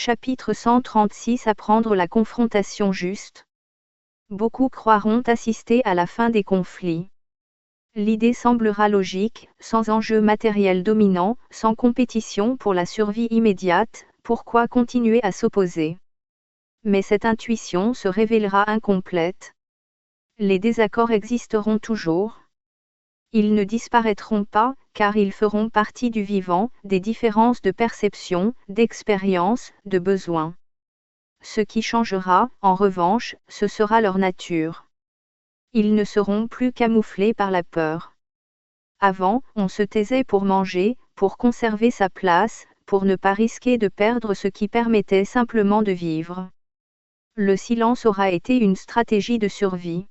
Chapitre 136 Apprendre la confrontation juste. Beaucoup croiront assister à la fin des conflits. L'idée semblera logique, sans enjeu matériel dominant, sans compétition pour la survie immédiate, pourquoi continuer à s'opposer? Mais cette intuition se révélera incomplète. Les désaccords existeront toujours. Ils ne disparaîtront pas, car ils feront partie du vivant, des différences de perception, d'expérience, de besoin. Ce qui changera, en revanche, ce sera leur nature. Ils ne seront plus camouflés par la peur. Avant, on se taisait pour manger, pour conserver sa place, pour ne pas risquer de perdre ce qui permettait simplement de vivre. Le silence aura été une stratégie de survie.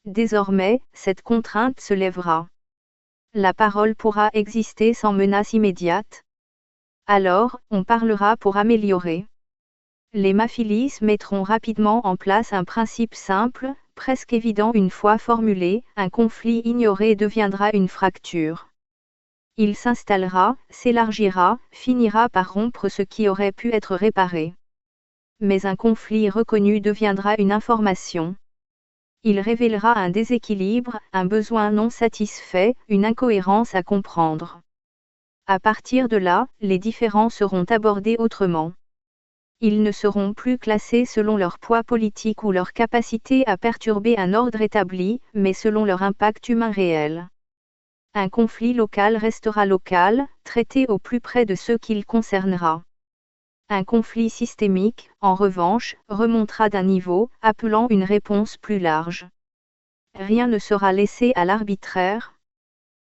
Désormais, cette contrainte se lèvera. La parole pourra exister sans menace immédiate. Alors, on parlera pour améliorer. Les maphilis mettront rapidement en place un principe simple, presque évident une fois formulé, un conflit ignoré deviendra une fracture. Il s'installera, s'élargira, finira par rompre ce qui aurait pu être réparé. Mais un conflit reconnu deviendra une information. Il révélera un déséquilibre, un besoin non satisfait, une incohérence à comprendre. À partir de là, les différends seront abordés autrement. Ils ne seront plus classés selon leur poids politique ou leur capacité à perturber un ordre établi, mais selon leur impact humain réel. Un conflit local restera local, traité au plus près de ceux qu'il concernera. Un conflit systémique, en revanche, remontera d'un niveau, appelant une réponse plus large. Rien ne sera laissé à l'arbitraire.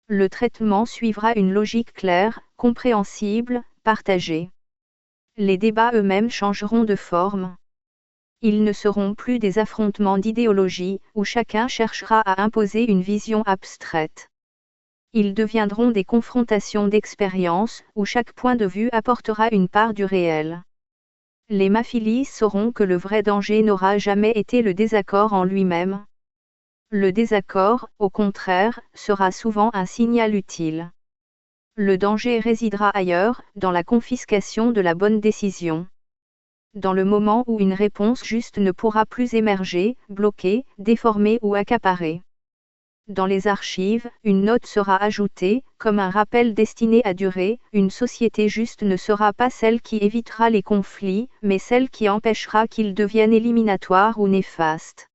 Le traitement suivra une logique claire, compréhensible, partagée. Les débats eux-mêmes changeront de forme. Ils ne seront plus des affrontements d'idéologie, où chacun cherchera à imposer une vision abstraite. Ils deviendront des confrontations d'expérience, où chaque point de vue apportera une part du réel. Les maphilis sauront que le vrai danger n'aura jamais été le désaccord en lui-même. Le désaccord, au contraire, sera souvent un signal utile. Le danger résidera ailleurs, dans la confiscation de la bonne décision. Dans le moment où une réponse juste ne pourra plus émerger, bloquer, déformer ou accaparer. Dans les archives, une note sera ajoutée, comme un rappel destiné à durer. Une société juste ne sera pas celle qui évitera les conflits, mais celle qui empêchera qu'ils deviennent éliminatoires ou néfastes.